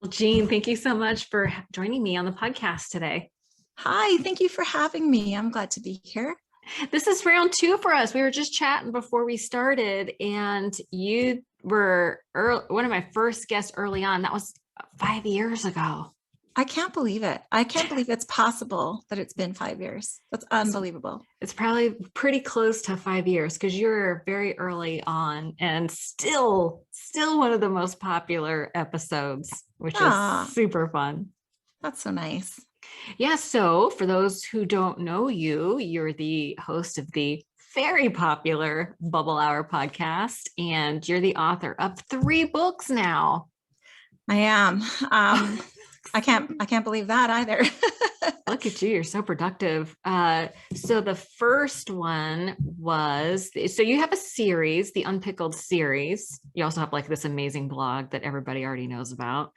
Well, Jean, thank you so much for joining me on the podcast today. Hi, thank you for having me. I'm glad to be here. This is round two for us. We were just chatting before we started, and you were one of my first guests early on. That was 5 years ago. I can't believe it. I can't believe it's possible that it's been 5 years. That's unbelievable. It's probably pretty close to 5 years because you're very early on and still one of the most popular episodes, which is super fun. That's so nice. Yeah. So for those who don't know you, you're the host of the very popular Bubble Hour podcast, and you're the author of 3 books now. I am. I can't believe that either. Look at you. You're so productive. So the first one was, so you have a series, the Unpickled series. You also have like this amazing blog that everybody already knows about.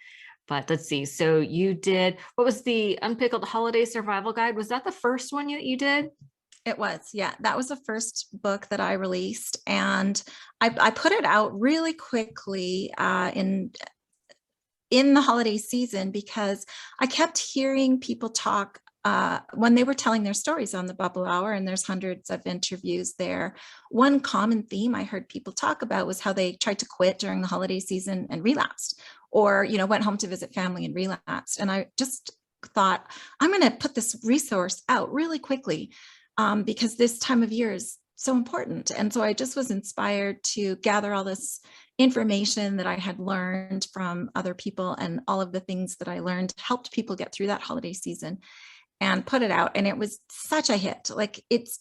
But let's see. So you did, what was the Unpickled Holiday Survival Guide? Was that the first one that you did? It was. Yeah. That was the first book that I released. And I put it out really quickly in the holiday season because I kept hearing people talk when they were telling their stories on the Bubble Hour, and there's hundreds of interviews there. One common theme I heard people talk about was how they tried to quit during the holiday season and relapsed, or, went home to visit family and relapsed. And I just thought, I'm going to put this resource out really quickly because this time of year is so important. And so I just was inspired to gather all this information that I had learned from other people, and all of the things that I learned helped people get through that holiday season, and put it out. And it was such a hit. Like it's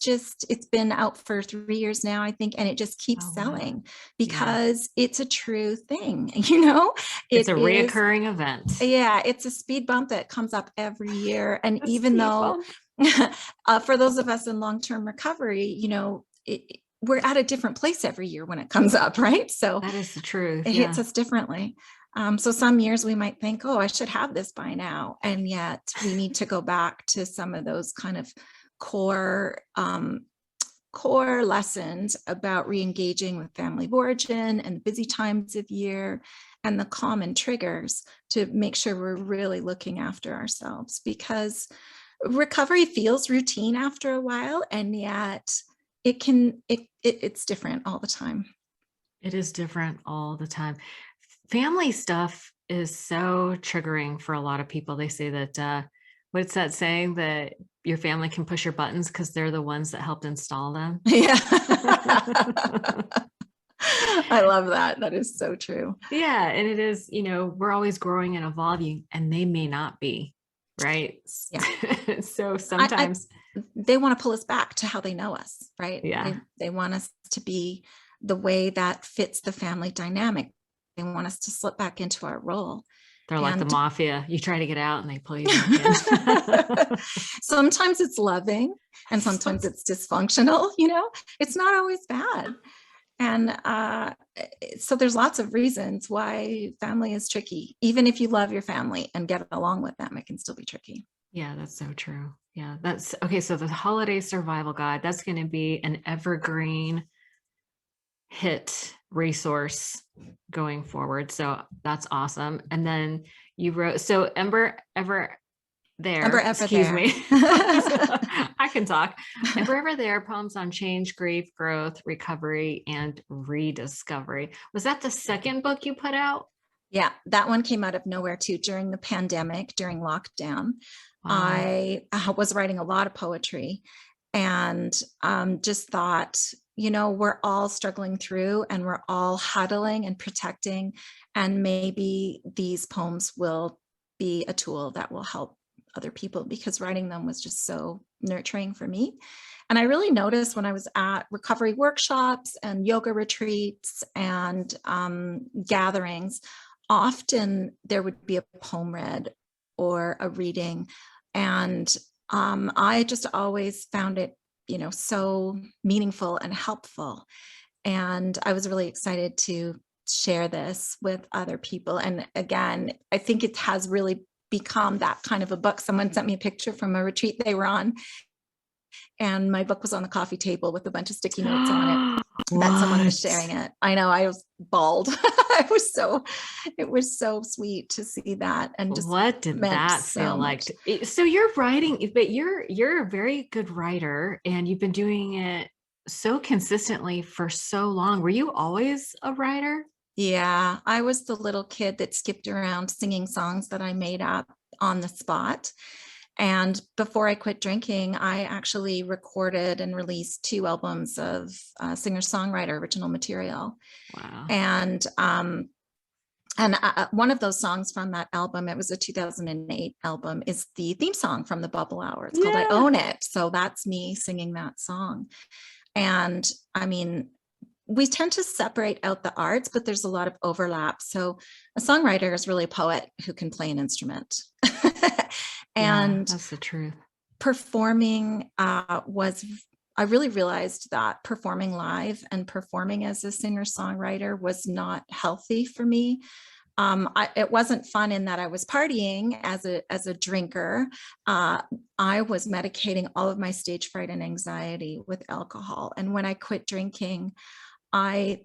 been out for 3 years now, I think. And it just keeps selling because it's a true thing. It's a reoccurring event. Yeah. It's a speed bump that comes up every year. And even though for those of us in long-term recovery, we're at a different place every year when it comes up, right? So that is the truth. It hits us differently. So some years we might think, oh, I should have this by now. And yet we need to go back to some of those kind of core lessons about re-engaging with family of origin and busy times of year and the common triggers to make sure we're really looking after ourselves, because recovery feels routine after a while, and yet it's different all the time. It is different all the time. Family stuff is so triggering for a lot of people. They say that, what's that saying, that your family can push your buttons because they're the ones that helped install them? Yeah. I love that. That is so true. Yeah. And it is, we're always growing and evolving, and they may not be, right? Yeah. So sometimes they want to pull us back to how they know us, right? Yeah. They want us to be the way that fits the family dynamic. They want us to slip back into our role. They're like the mafia. You try to get out and they pull you back in. Sometimes it's loving and sometimes it's dysfunctional, it's not always bad. And so there's lots of reasons why family is tricky. Even if you love your family and get along with them, it can still be tricky. Yeah, that's so true. Yeah, that's okay. So the Holiday Survival Guide, that's going to be an evergreen hit resource going forward. So that's awesome. And then you wrote, so Ember Ever There, excuse me. I can talk. Ember Ever There, poems on change, grief, growth, recovery, and rediscovery. Was that the second book you put out? Yeah, that one came out of nowhere too, during the pandemic, during lockdown. Wow. I was writing a lot of poetry and just thought, we're all struggling through and we're all huddling and protecting. And maybe these poems will be a tool that will help other people, because writing them was just so nurturing for me. And I really noticed when I was at recovery workshops and yoga retreats and gatherings, often there would be a poem read or a reading. And I just always found it, so meaningful and helpful. And I was really excited to share this with other people. And again, I think it has really become that kind of a book. Someone sent me a picture from a retreat they were on, and my book was on the coffee table with a bunch of sticky notes on it. that someone was What? sharing it. I know, I was bawled. It was so sweet to see that, and just What did meant that feel so like? much. So you're writing, but you're a very good writer, and you've been doing it so consistently for so long. Were you always a writer? Yeah, I was the little kid that skipped around singing songs that I made up on the spot. And before I quit drinking, I actually recorded and released 2 albums of singer-songwriter original material. Wow. And one of those songs from that album, it was a 2008 album, is the theme song from the Bubble Hour. It's called I Yeah. Own It. So that's me singing that song. And I mean, we tend to separate out the arts, but there's a lot of overlap. So a songwriter is really a poet who can play an instrument. Yeah, And that's the truth. performing I really realized that performing live and performing as a singer-songwriter was not healthy for me. It wasn't fun in that I was partying as a drinker. I was medicating all of my stage fright and anxiety with alcohol. And when I quit drinking, I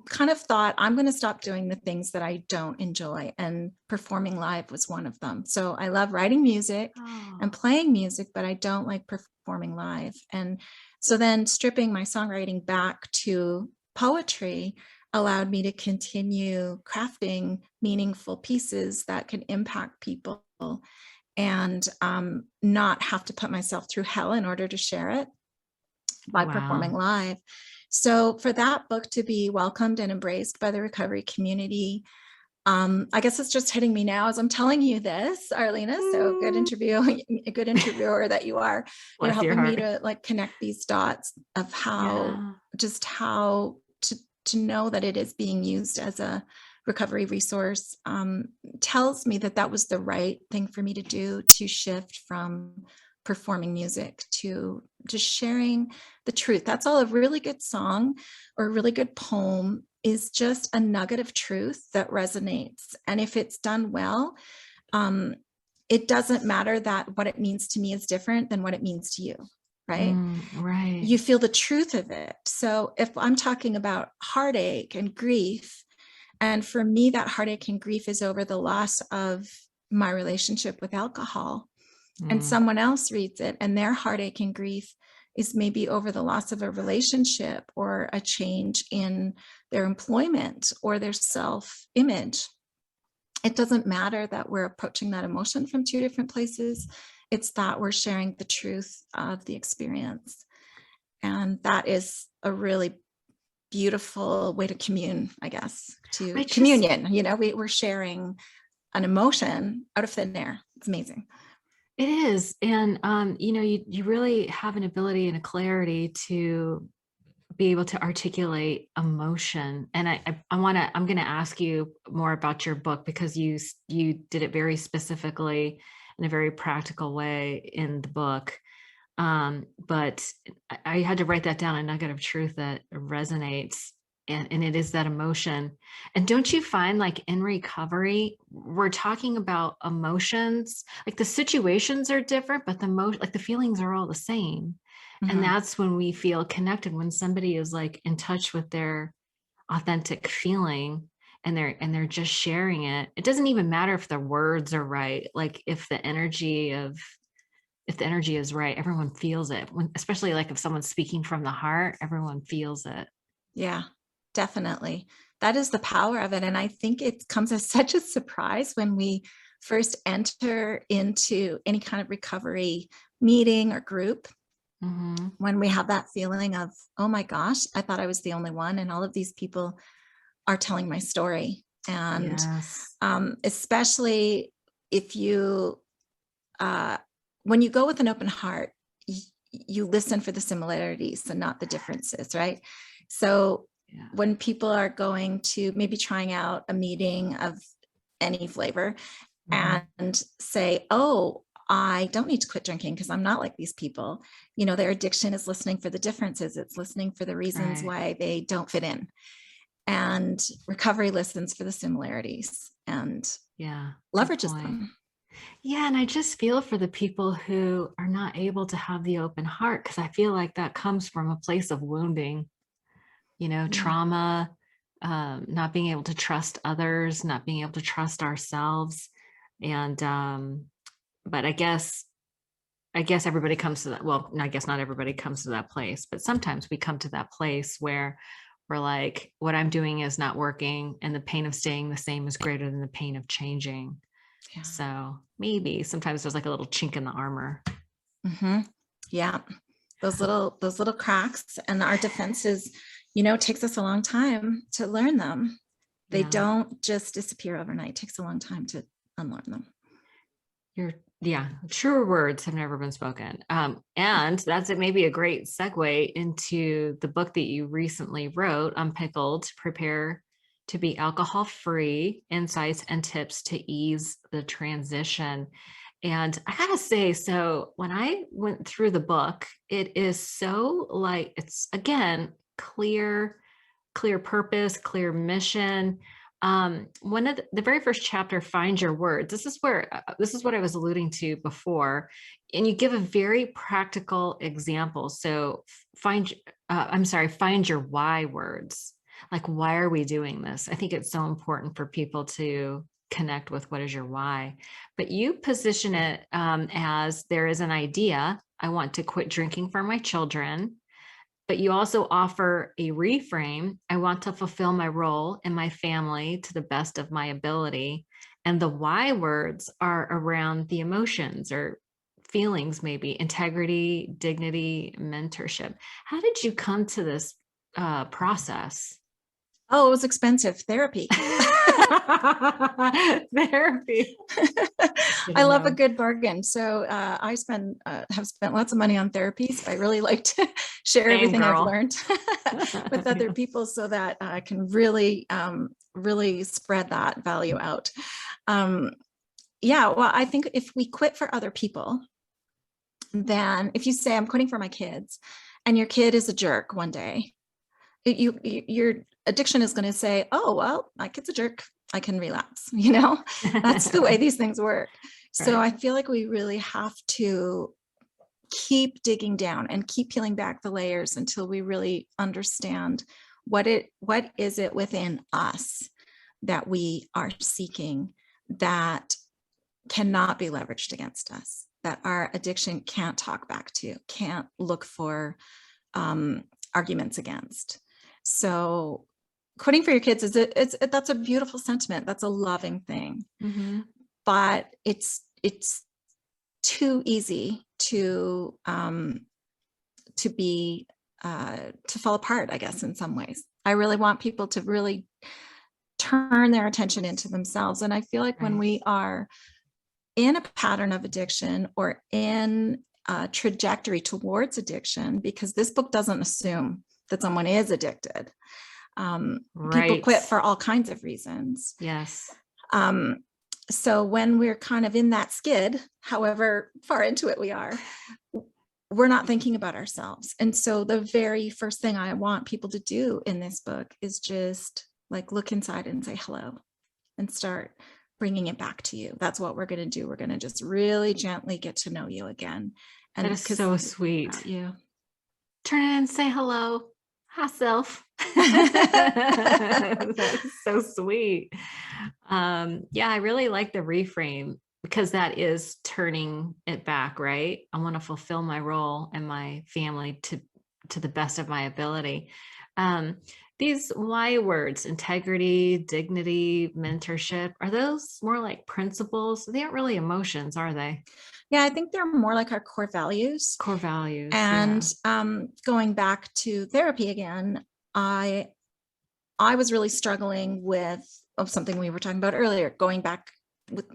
kind of thought, I'm going to stop doing the things that I don't enjoy. And performing live was one of them. So I love writing music and Oh, playing music, but I don't like performing live. And so then stripping my songwriting back to poetry allowed me to continue crafting meaningful pieces that can impact people, and not have to put myself through hell in order to share it by performing wow. live. So for that book to be welcomed and embraced by the recovery community, I guess it's just hitting me now as I'm telling you this, Arlena. So good Mm. interview, a good interviewer that you are. You're Bless your helping me heart. to like connect these dots of Yeah. how to know that it is being used as a recovery resource, tells me that that was the right thing for me to do, to shift from performing music to just sharing the truth. That's all. A really good song or a really good poem is just a nugget of truth that resonates. And if it's done well, um, it doesn't matter that what it means to me is different than what it means to you, right? Right. You feel the truth of it. So if I'm talking about heartache and grief, and for me, that heartache and grief is over the loss of my relationship with alcohol, and Mm. someone else reads it and their heartache and grief is maybe over the loss of a relationship or a change in their employment or their self-image. It doesn't matter that we're approaching that emotion from 2 different places. It's that we're sharing the truth of the experience. And that is a really beautiful way to commune, I guess, I to just communion. We're sharing an emotion out of thin air. It's amazing. It is. And you really have an ability and a clarity to be able to articulate emotion. And I'm going to ask you more about your book, because you did it very specifically in a very practical way in the book. But I had to write that down, a nugget of truth that resonates. And it is that emotion. And don't you find, like, in recovery, we're talking about emotions, like the situations are different, but like the feelings are all the same. And Mhm. that's when we feel connected, when somebody is like in touch with their authentic feeling, and they're just sharing it. It doesn't even matter if the words are right. Like, if the energy is right, everyone feels it. Especially like if someone's speaking from the heart, everyone feels it. Yeah, definitely. That is the power of it. And I think it comes as such a surprise when we first enter into any kind of recovery meeting or group, Mm-hmm. when we have that feeling of, oh my gosh, I thought I was the only one. And all of these people are telling my story. And Yes. especially if uh, when you go with an open heart, you listen for the similarities and not the differences, right? So Yeah. when people are going to maybe trying out a meeting of any flavor Mm-hmm. and say, oh, I don't need to quit drinking because I'm not like these people. Their addiction is listening for the differences. It's listening for the reasons Right. why they don't fit in. And recovery listens for the similarities and Yeah. Good leverages point. them. Yeah. And I just feel for the people who are not able to have the open heart, because I feel like that comes from a place of wounding. trauma, not being able to trust others, not being able to trust ourselves. And, but I guess everybody comes to that. Well, I guess not everybody comes to that place, but sometimes we come to that place where we're like, what I'm doing is not working, and the pain of staying the same is greater than the pain of changing. Yeah. So maybe sometimes there's like a little chink in the armor. Mm-hmm. Yeah. Those little cracks, and our defenses, it takes us a long time to learn them. They don't just disappear overnight. It takes a long time to unlearn them. Truer words have never been spoken. And that's maybe a great segue into the book that you recently wrote, Unpickled, Prepare to be Alcohol Free, Insights and Tips to Ease the Transition. And I gotta say, so when I went through the book, it is so like, it's again, clear purpose, clear mission. One of the very first chapter, Find Your Words. This is what I was alluding to before. And you give a very practical example. So find your why words. Like, why are we doing this? I think it's so important for people to connect with what is your why. But you position it as, there is an idea. I want to quit drinking for my children. But you also offer a reframe. I want to fulfill my role in my family to the best of my ability. And the why words are around the emotions or feelings, maybe integrity, dignity, mentorship. How did you come to this process? Oh, it was expensive. Therapy. Therapy. I love a good bargain. So I have spent lots of money on therapies. I really like to share everything I've learned with other people, so that I can really spread that value out. Well, I think if we quit for other people, then if you say, I'm quitting for my kids, and your kid is a jerk one day, your addiction is going to say, oh, well, my kid's a jerk, I can relapse. That's the way these things work. Right. So I feel like we really have to keep digging down and keep peeling back the layers until we really understand what is it within us that we are seeking that cannot be leveraged against us, that our addiction can't talk back to, can't look for arguments against. So quitting for your kids that's a beautiful sentiment. That's a loving thing. Mm-hmm. But it's too easy to fall apart, I guess, in some ways. I really want people to really turn their attention into themselves. And I feel like when we are in a pattern of addiction or in a trajectory towards addiction, because this book doesn't assume that someone is addicted. People quit for all kinds of reasons. Yes. So when we're kind of in that skid, however far into it we are, we're not thinking about ourselves. And so the very first thing I want people to do in this book is just like look inside and say hello and start bringing it back to you. That's what we're going to do. We're going to just really gently get to know you again. And that is so sweet. Yeah. Turn in and say hello. Hi, self. That's so sweet. I really like the reframe, because that is turning it back, right? I want to fulfill my role in my family to the best of my ability. These why words, integrity, dignity, mentorship, are those more like principles? They aren't really emotions, are they? Yeah, I think they're more like our core values. Core values. And going back to therapy again, I was really struggling with something we were talking about earlier, going back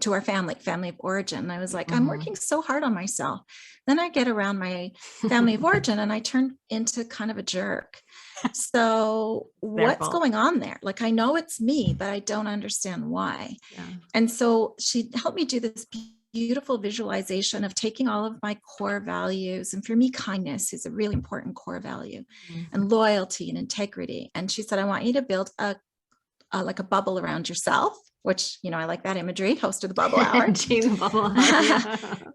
to our family of origin. I was like, I'm working so hard on myself. Then I get around my family of origin and I turn into kind of a jerk. So what's going on there? Like, I know it's me, but I don't understand why. Yeah. And so she helped me do this beautiful visualization of taking all of my core values. And for me, kindness is a really important core value, and loyalty and integrity. And she said, I want you to build like a bubble around yourself, which, I like that imagery, host of the bubble hour.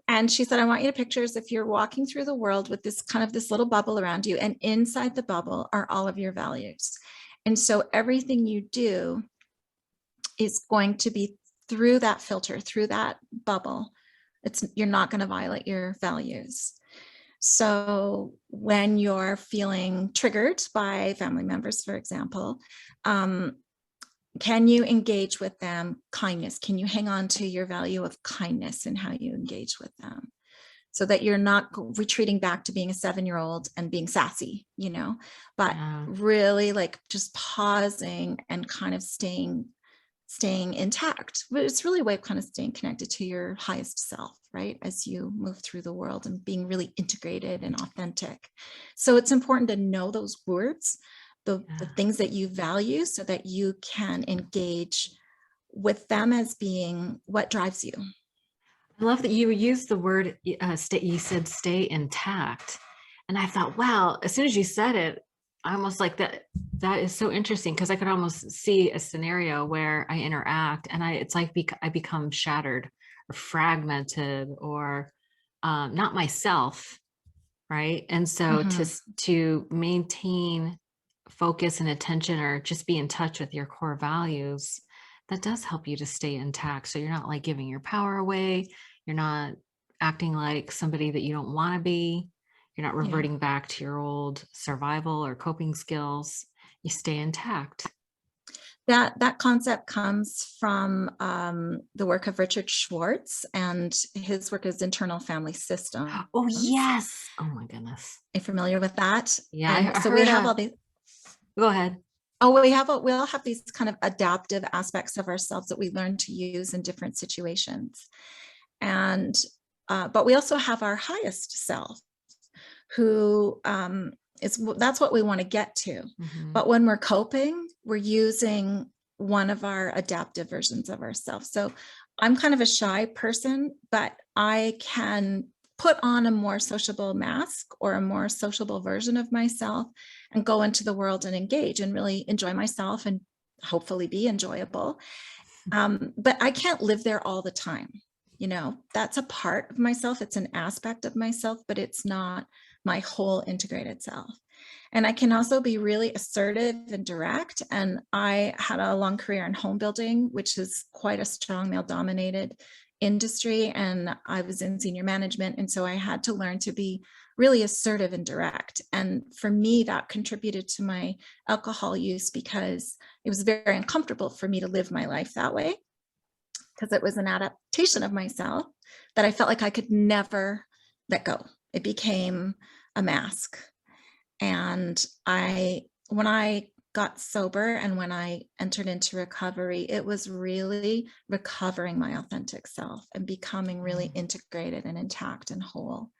And she said, I want you to picture as if you're walking through the world with this little bubble around you. And inside the bubble are all of your values. And so everything you do is going to be through that filter, through that bubble. You're not going to violate your values. So when you're feeling triggered by family members, for example, can you engage with them kindness? Can you hang on to your value of kindness in how you engage with them, so that you're not retreating back to being a 7-year-old and being sassy, but really like just pausing and kind of staying intact. But it's really a way of kind of staying connected to your highest self, right? As you move through the world and being really integrated and authentic. So it's important to know those words, the things that you value, so that you can engage with them as being what drives you. I love that you used the word, you said stay intact. And I thought, wow, as soon as you said it, I almost like that. That is so interesting, because I could almost see a scenario where I interact and it's like I become shattered or fragmented or not myself, right? And so to maintain focus and attention, or just be in touch with your core values, that does help you to stay intact. So you're not like giving your power away. You're not acting like somebody that you don't want to be. You're not reverting back to your old survival or coping skills. You stay intact. That concept comes from the work of Richard Schwartz, and his work is internal family system. Oh, yes. Oh my goodness. Are you familiar with that? Yeah. And so we have all these. Go ahead. Oh, we all have these kind of adaptive aspects of ourselves that we learn to use in different situations. And, but we also have our highest self, who that's what we want to get to. But when we're coping, we're using one of our adaptive versions of ourselves. So I'm kind of a shy person, but I can put on a more sociable mask or a more sociable version of myself and go into the world and engage and really enjoy myself and hopefully be enjoyable. But I can't live there all the time. That's a part of myself. It's an aspect of myself, but it's not my whole integrated self. And I can also be really assertive and direct. And I had a long career in home building, which is quite a strong male-dominated industry. And I was in senior management. And so I had to learn to be really assertive and direct. And for me, that contributed to my alcohol use, because it was very uncomfortable for me to live my life that way, because it was an adaptation of myself that I felt like I could never let go. It became a mask. And when I got sober and when I entered into recovery, it was really recovering my authentic self and becoming really integrated and intact and whole.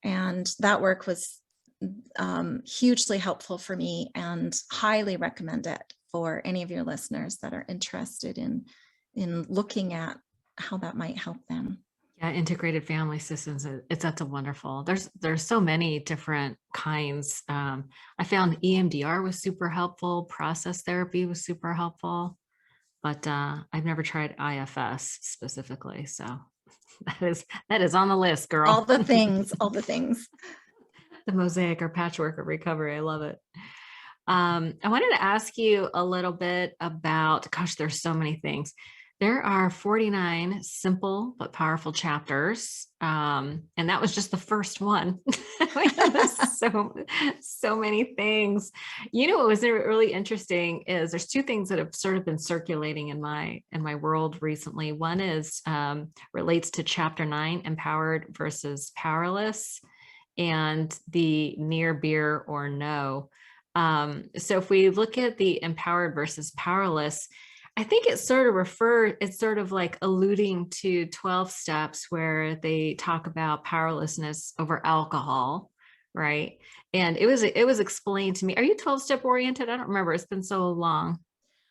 And that work was hugely helpful for me, and highly recommend it for any of your listeners that are interested in looking at how that might help them. Yeah, integrated family systems. That's a wonderful. There's so many different kinds. I found EMDR was super helpful. Process therapy was super helpful, but I've never tried IFS specifically. So that is on the list, girl. All the things. The mosaic or patchwork of recovery. I love it. I wanted to ask you a little bit about, gosh, there's so many things. There are 49 simple but powerful chapters. And that was just the first one. so many things. What was really interesting is there's two things that have sort of been circulating in my world recently. One is relates to chapter 9, empowered versus powerless, and the near, beer, or no. So if we look at the empowered versus powerless, I think it's sort of like alluding to 12 steps where they talk about powerlessness over alcohol, right? And it was explained to me. Are you 12-step oriented? I don't remember. It's been so long.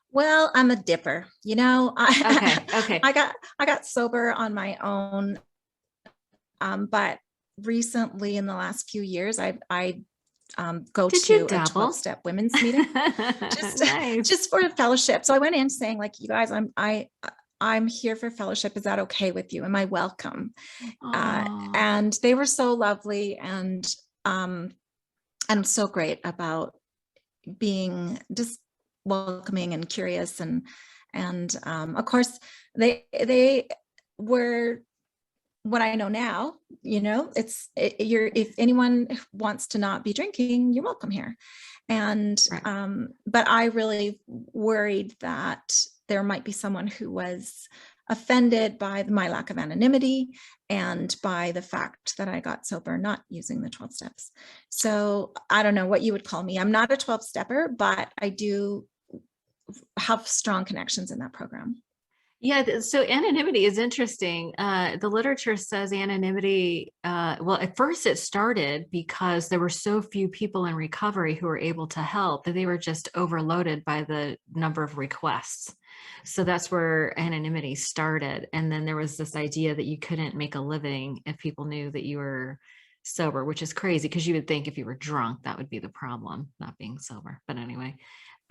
Well, I'm a dipper, Okay. I got sober on my own. But recently in the last few years, I go to a 12-step women's meeting just for a fellowship. So I went in saying, like, you guys, I'm here for fellowship. Is that okay with you? Am I welcome? And they were so lovely and so great about being just welcoming and curious, and of course they were what I know now. If anyone wants to not be drinking, you're welcome here. And Right. but I really worried that there might be someone who was offended by my lack of anonymity and by the fact that I got sober not using the 12 steps. So I don't know what you would call me. I'm not a 12 stepper, but I do have strong connections in that program. Yeah, so anonymity is interesting. The literature says anonymity, well, at first it started because there were so few people in recovery who were able to help that they were just overloaded by the number of requests. So that's where anonymity started. And then there was this idea that you couldn't make a living if people knew that you were sober, which is crazy because you would think if you were drunk, that would be the problem, not being sober. But anyway.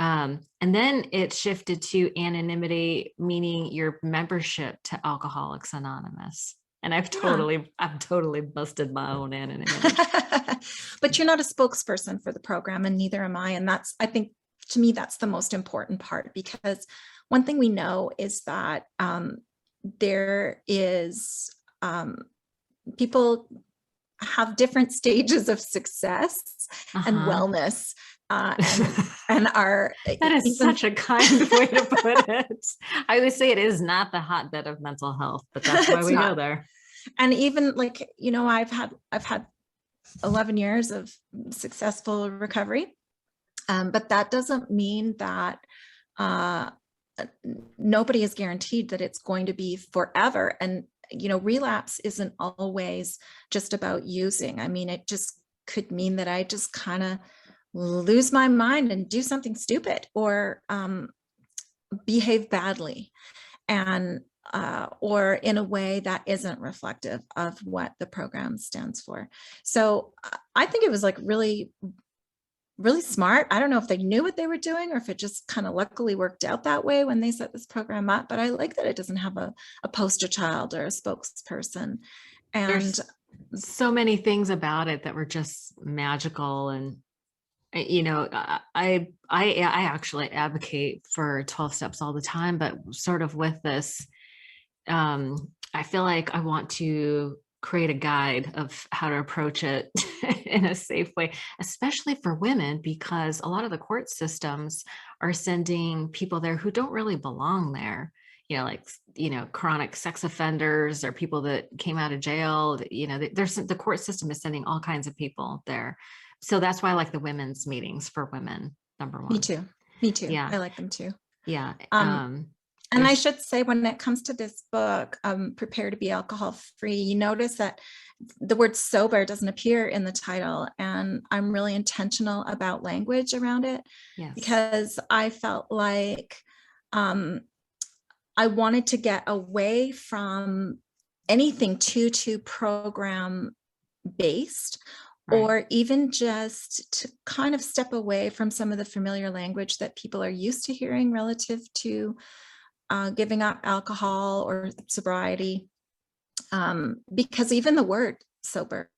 And then it shifted to anonymity, meaning your membership to Alcoholics Anonymous. And I've totally busted my own anonymity. But you're not a spokesperson for the program, and neither am I. And I think to me, that's the most important part, because one thing we know is that there is people have different stages of success and wellness. And are that is such a kind way to put it. I would say it is not the hotbed of mental health, but that's why we go there. And even I've had 11 years of successful recovery, but that doesn't mean that nobody is guaranteed that it's going to be forever. And relapse isn't always just about using. I mean, it just could mean that I just kind of lose my mind and do something stupid, or behave badly, and or in a way that isn't reflective of what the program stands for. So I think it was really, really smart. I don't know if they knew what they were doing or if it just kind of luckily worked out that way when they set this program up, but I like that it doesn't have a poster child or a spokesperson. And there's so many things about it that were just magical. And I actually advocate for 12 steps all the time, but sort of with this, I feel like I want to create a guide of how to approach it in a safe way, especially for women, because a lot of the court systems are sending people there who don't really belong there. Chronic sex offenders or people that came out of jail, the court system is sending all kinds of people there. So that's why I like the women's meetings for women, number one. Me too. Yeah. I like them too. Yeah. And I should say, when it comes to this book, Prepare to be Alcohol Free, you notice that the word sober doesn't appear in the title. And I'm really intentional about language around it. Yes. Because I felt like I wanted to get away from anything too program based. Right. Or even just to kind of step away from some of the familiar language that people are used to hearing relative to giving up alcohol or sobriety. Because even the word sober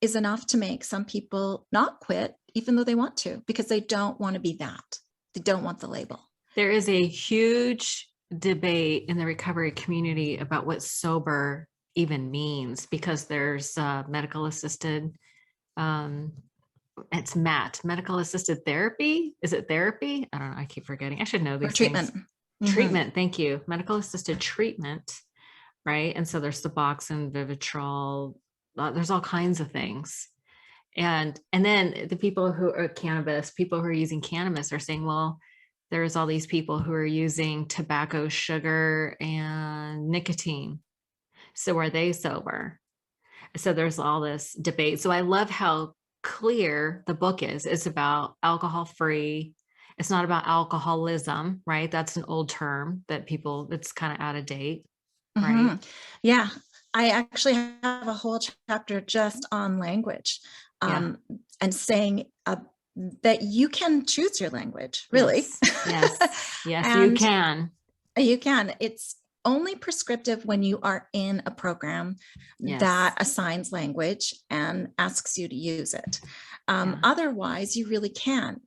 is enough to make some people not quit, even though they want to, because they don't want to be that. They don't want the label. There is a huge debate in the recovery community about what sober even means, because there's medical assisted it's medical assisted therapy. Is it therapy? I don't know. I keep forgetting. I should know these treatment. Things. Mm-hmm. Treatment. Thank you. Medical assisted treatment. Right. And so there's Suboxone, Vivitrol. There's all kinds of things. And then the people who are people who are using cannabis are saying, well, there's all these people who are using tobacco, sugar, and nicotine. So are they sober? So there's all this debate. So I love how clear the book is. It's about alcohol free. It's not about alcoholism, right? That's an old term that it's kind of out of date, right? Mm-hmm. Yeah. I actually have a whole chapter just on language, and saying that you can choose your language, really. Yes, you can. You can. It's only prescriptive when you are in a program that assigns language and asks you to use it. Otherwise, you really can.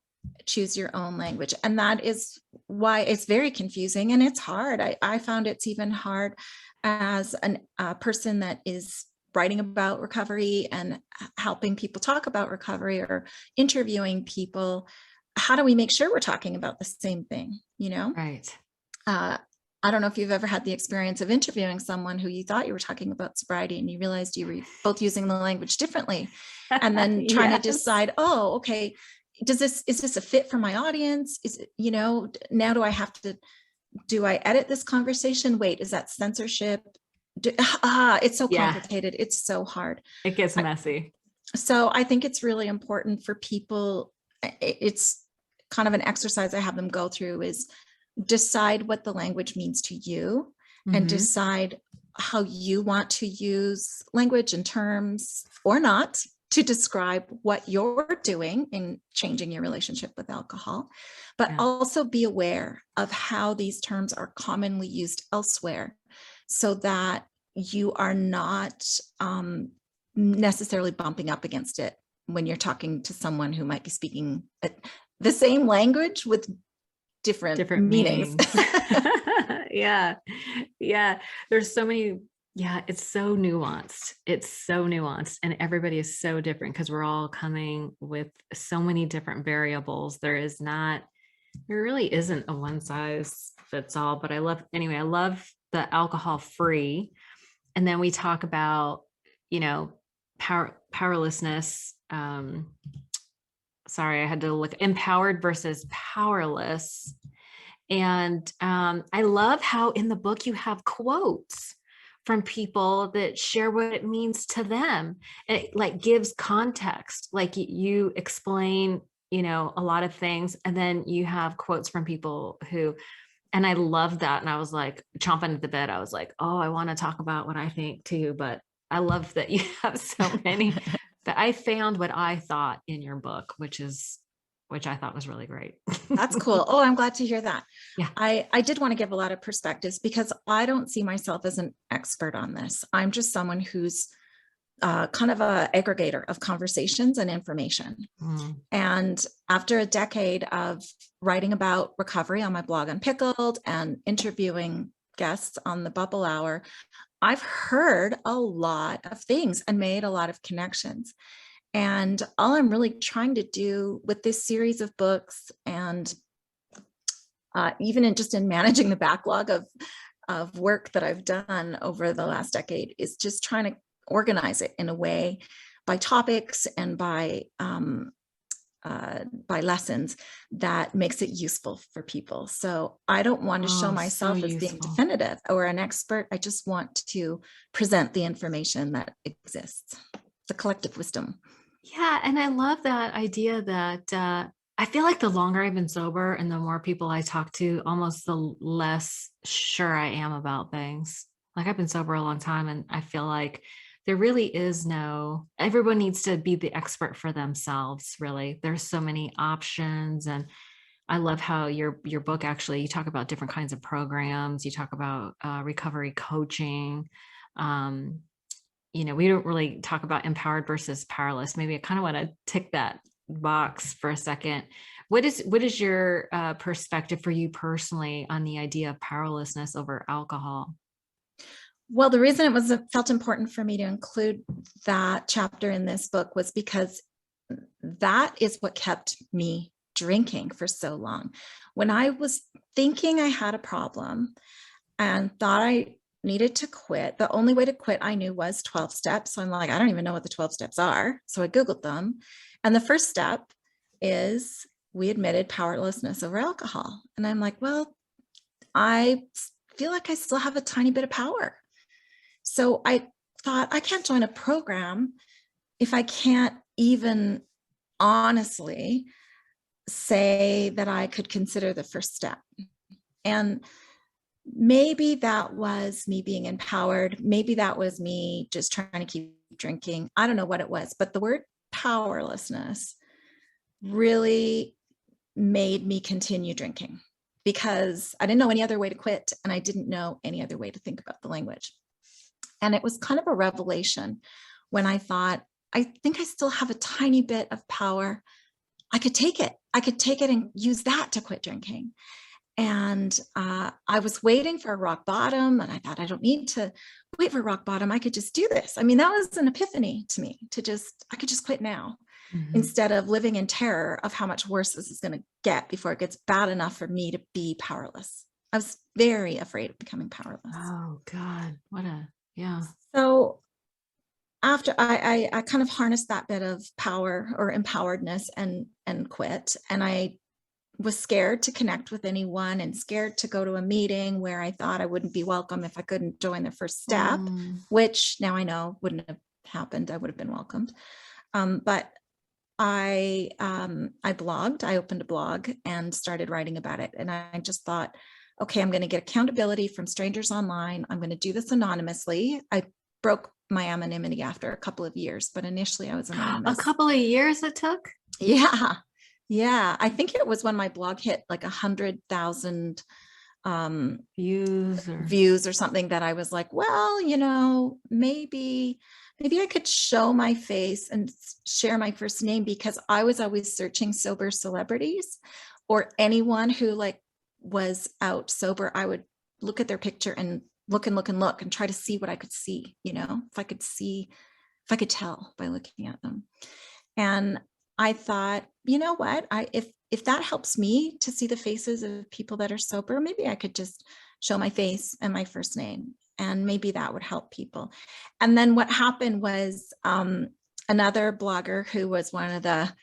choose your own language. And that is why it's very confusing and it's hard. I found it's even hard as a person that is writing about recovery and helping people talk about recovery or interviewing people. How do we make sure we're talking about the same thing, you know? Right. I don't know if you've ever had the experience of interviewing someone who you thought you were talking about sobriety and you realized you were both using the language differently, and then trying to decide, oh, okay, is this a fit for my audience? Is it, you know, now do I edit this conversation? Wait, is that censorship? It's so complicated. It's so hard. It gets messy. So I think it's really important for people. It's kind of an exercise I have them go through is decide what the language means to you and decide how you want to use language and terms or not to describe what you're doing in changing your relationship with alcohol, but also be aware of how these terms are commonly used elsewhere so that you are not necessarily bumping up against it when you're talking to someone who might be speaking the same language with different meanings. Yeah. There's so many. Yeah, it's so nuanced. And everybody is so different because we're all coming with so many different variables. There really isn't a one size fits all, but I love the alcohol free. And then we talk about, powerlessness. Sorry, I had to look empowered versus powerless. And I love how in the book you have quotes from people that share what it means to them. It like gives context, like you explain, a lot of things. And then you have quotes from people and I love that. And I was like chomping at the bit. I was like, oh, I want to talk about what I think too, but I love that you have so many. But I found what I thought in your book, which I thought was really great. That's cool. Oh, I'm glad to hear that. Yeah. I did want to give a lot of perspectives because I don't see myself as an expert on this. I'm just someone who's kind of an aggregator of conversations and information. And after a decade of writing about recovery on my blog Unpickled and interviewing guests on the Bubble Hour, I've heard a lot of things and made a lot of connections. And all I'm really trying to do with this series of books and even in managing the backlog of work that I've done over the last decade is just trying to organize it in a way by topics and by lessons that makes it useful for people. So I don't want to show myself as being definitive or an expert. I just want to present the information that exists, the collective wisdom. Yeah. And I love that idea that I feel like the longer I've been sober and the more people I talk to, almost the less sure I am about things. Like I've been sober a long time and I feel like there really is everyone needs to be the expert for themselves, really. There's so many options. And I love how your book, actually, you talk about different kinds of programs. You talk about recovery coaching. We don't really talk about empowered versus powerless. Maybe I kind of want to tick that box for a second. What is your perspective for you personally on the idea of powerlessness over alcohol? Well, the reason it felt important for me to include that chapter in this book was because that is what kept me drinking for so long. When I was thinking I had a problem and thought I needed to quit, the only way to quit I knew was 12 steps. So I'm like, I don't even know what the 12 steps are. So I Googled them. And the first step is we admitted powerlessness over alcohol. And I'm like, well, I feel like I still have a tiny bit of power. So I thought, I can't join a program if I can't even honestly say that I could consider the first step. And maybe that was me being empowered. Maybe that was me just trying to keep drinking. I don't know what it was, but the word powerlessness really made me continue drinking because I didn't know any other way to quit and I didn't know any other way to think about the language. And it was kind of a revelation when I thought, I think I still have a tiny bit of power. I could take it. I could take it and use that to quit drinking. And I was waiting for a rock bottom, and I thought, I don't need to wait for rock bottom. I could just do this. I mean, that was an epiphany to me, I could just quit now, instead of living in terror of how much worse this is going to get before it gets bad enough for me to be powerless. I was very afraid of becoming powerless. Oh God, yeah. So after I kind of harnessed that bit of power or empoweredness and quit. And I was scared to connect with anyone and scared to go to a meeting where I thought I wouldn't be welcome if I couldn't join the first step, which now I know wouldn't have happened. I would have been welcomed. But I blogged, I opened a blog and started writing about it. And I just thought, okay, I'm going to get accountability from strangers online. I'm going to do this anonymously. I broke my anonymity after a couple of years, but initially I was anonymous. A couple of years it took? Yeah. Yeah. I think it was when my blog hit like 100,000 views or something that I was like, well, maybe I could show my face and share my first name, because I was always searching sober celebrities or anyone who was out sober. I would look at their picture and look and try to see what I could see, if I could tell by looking at them. And I thought, you know what, if that helps me to see the faces of people that are sober, maybe I could just show my face and my first name, and maybe that would help people. And then what happened was another blogger who was one of the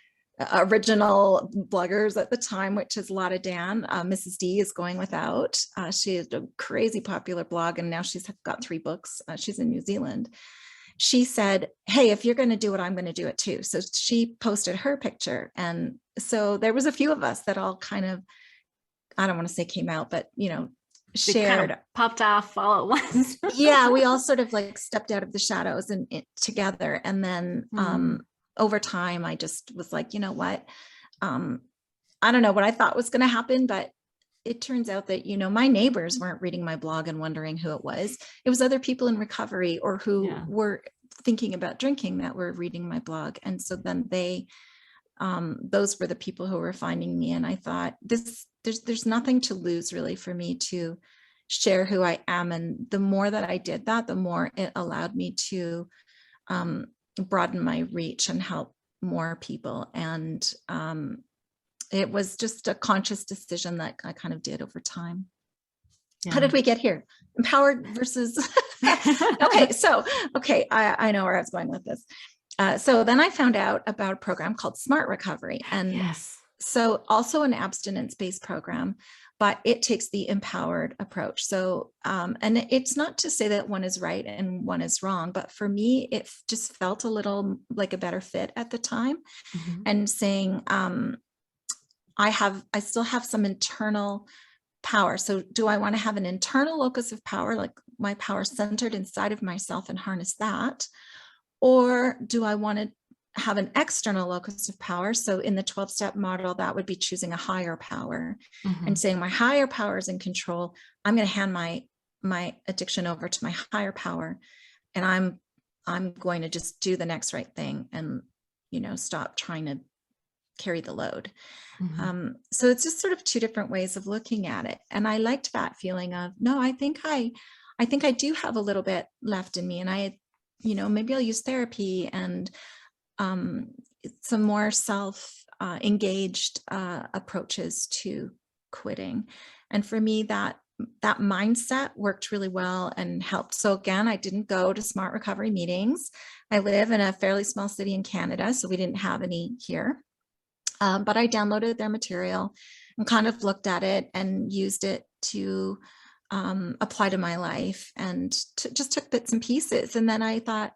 original bloggers at the time, which is Lotta Dan, Mrs. D is going without. She is a crazy popular blog, and now she's got 3 books. She's in New Zealand. She said, hey, if you're going to do it, I'm going to do it too. So she posted her picture. And so there was a few of us that all kind of, I don't want to say came out, but, shared. Kind of popped off all at once. Yeah, we all sort of stepped out of the shadows and together. And then over time, I just was like, you know what? I don't know what I thought was going to happen, but it turns out that, my neighbors weren't reading my blog and wondering who it was. It was other people in recovery or who were thinking about drinking that were reading my blog. And so then those were the people who were finding me. And I thought, there's nothing to lose really for me to share who I am. And the more that I did that, the more it allowed me to broaden my reach and help more people. And it was just a conscious decision that I kind of did over time. Yeah. How did we get here? Empowered versus, okay. I know where I was going with this. So then I found out about a program called Smart Recovery. And so also an abstinence-based program, but it takes the empowered approach. So, and it's not to say that one is right and one is wrong, but for me, it just felt a little like a better fit at the time. And saying, I still have some internal power. So do I want to have an internal locus of power, like my power centered inside of myself and harness that? Or do I want to have an external locus of power? So in the 12-step model, that would be choosing a higher power and saying my higher power is in control. I'm going to hand my addiction over to my higher power. And I'm going to just do the next right thing and, stop trying to carry the load. So it's just sort of 2 different ways of looking at it. And I liked that feeling of, no, I think I do have a little bit left in me, and maybe I'll use therapy and some more self-engaged approaches to quitting. And for me, that mindset worked really well and helped. So again, I didn't go to Smart Recovery meetings. I live in a fairly small city in Canada, so we didn't have any here. But I downloaded their material and kind of looked at it and used it to apply to my life, and just took bits and pieces. And then I thought,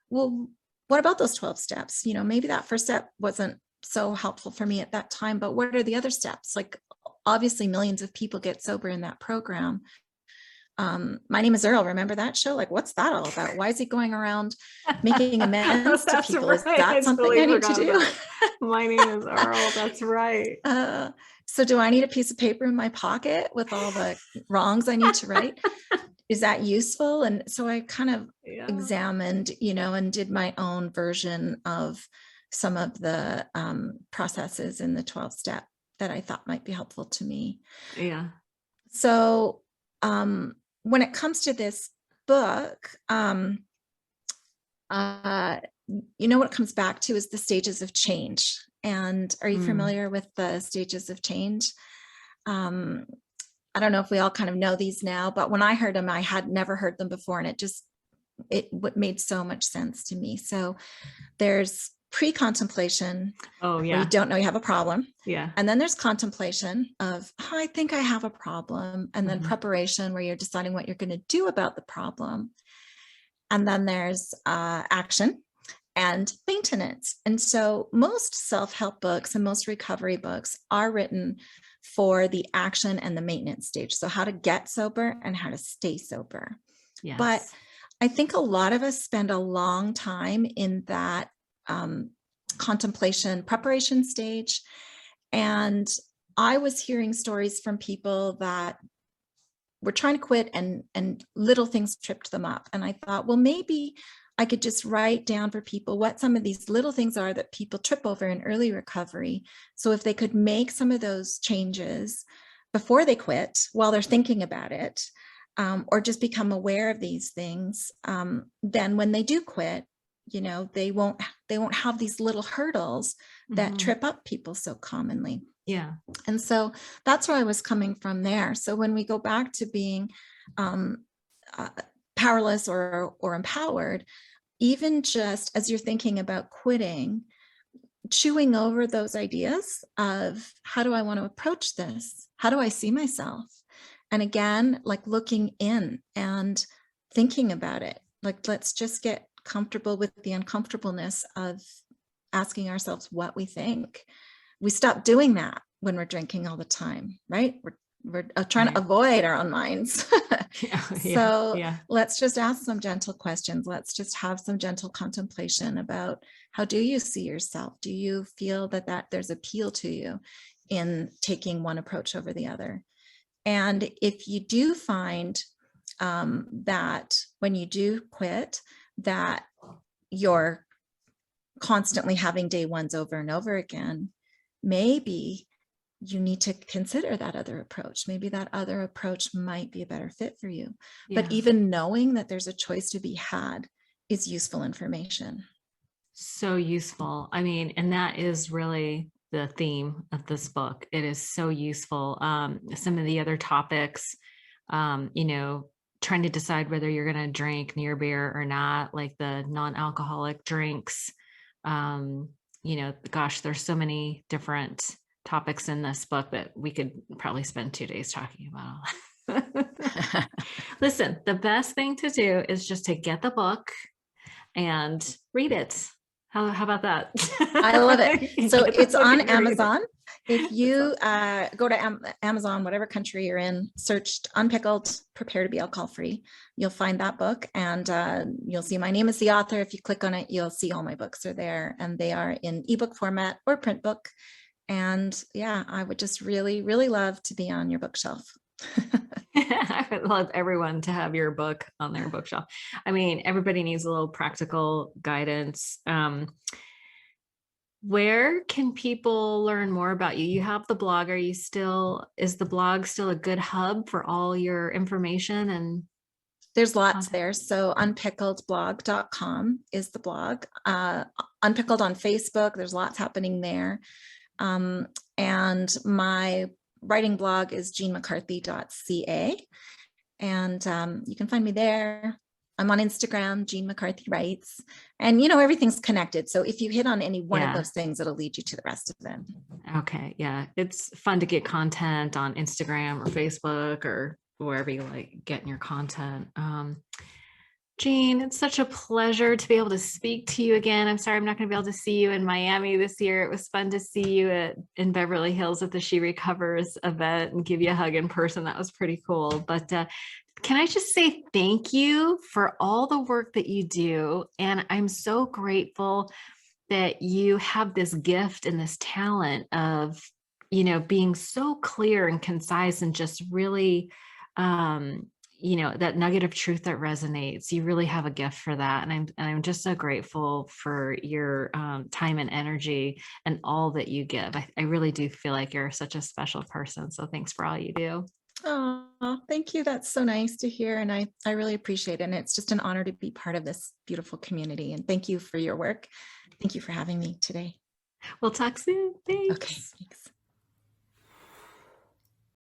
well, what about those 12 steps? Maybe that first step wasn't so helpful for me at that time, but what are the other steps? Like, obviously millions of people get sober in that program. My Name is Earl. Remember that show? Like, what's that all about? Why is he going around making amends to people? Right. Is that something I need to do? My Name is Earl. That's right. So do I need a piece of paper in my pocket with all the wrongs I need to right? Is that useful? And so I kind of examined, and did my own version of some of the processes in the 12-step that I thought might be helpful to me. Yeah. So when it comes to this book, what it comes back to is the stages of change. And are you familiar with the stages of change? I don't know if we all kind of know these now, but when I heard them, I had never heard them before. And it made so much sense to me. So there's pre-contemplation. Oh, yeah. Where you don't know you have a problem. Yeah. And then there's contemplation of, oh, I think I have a problem. And then preparation, where you're deciding what you're going to do about the problem. And then there's action and maintenance. And so most self-help books and most recovery books are written for the action and the maintenance stage. So how to get sober and how to stay sober. Yes. But I think a lot of us spend a long time in that contemplation preparation stage. And I was hearing stories from people that were trying to quit and little things tripped them up. And I thought, well, maybe I could just write down for people what some of these little things are that people trip over in early recovery. So if they could make some of those changes before they quit, while they're thinking about it, or just become aware of these things, then when they do quit, they won't have these little hurdles that trip up people so commonly. Yeah. And so that's where I was coming from there. So when we go back to being powerless or empowered, even just as you're thinking about quitting, chewing over those ideas of, how do I want to approach this? How do I see myself? And again, like looking in and thinking about it. Like, let's just get comfortable with the uncomfortableness of asking ourselves what we think. We stop doing that when we're drinking all the time, right? We're trying to avoid our own minds. So let's just ask some gentle questions. Let's just have some gentle contemplation about, how do you see yourself? Do you feel that there's appeal to you in taking one approach over the other? And if you do find that when you do quit, that you're constantly having day ones over and over again, maybe you need to consider that other approach. Maybe that other approach might be a better fit for you. Yeah. But even knowing that there's a choice to be had is useful information. So useful. I mean, and that is really the theme of this book. It is so useful. Some of the other topics, trying to decide whether you're going to drink near beer or not, like the non-alcoholic drinks. Gosh, there's so many different topics in this book that we could probably spend 2 days talking about. Listen, the best thing to do is just to get the book and read it. How about that? I love it. So it's on Amazon. If you go to Amazon, whatever country you're in, search Unpickled, Prepare to be Alcohol Free, you'll find that book, and you'll see my name is the author. If you click on it, you'll see all my books are there, and they are in ebook format or print book. And yeah, I would just really, really love to be on your bookshelf. I would love everyone to have your book on their bookshelf. I mean, everybody needs a little practical guidance. Where can people learn more about you? You have the blog. Is the blog still a good hub for all your information? And there's lots there. So unpickledblog.com is the blog. Unpickled on Facebook. There's lots happening there. And my writing blog is jeanmccarthy.ca. And you can find me there. I'm on Instagram, Jean McCarthy Writes, and everything's connected. So if you hit on any one of those things, it'll lead you to the rest of them. Okay. Yeah. It's fun to get content on Instagram or Facebook or wherever you like getting your content. Jean, it's such a pleasure to be able to speak to you again. I'm sorry I'm not going to be able to see you in Miami this year. It was fun to see you in Beverly Hills at the She Recovers event and give you a hug in person. That was pretty cool. But can I just say thank you for all the work that you do? And I'm so grateful that you have this gift and this talent of, being so clear and concise and just really, that nugget of truth that resonates. You really have a gift for that. And I'm just so grateful for your time and energy and all that you give. I really do feel like you're such a special person. So thanks for all you do. Oh, thank you. That's so nice to hear. And I really appreciate it. And it's just an honor to be part of this beautiful community. And thank you for your work. Thank you for having me today. We'll talk soon. Thanks. Okay. Thanks.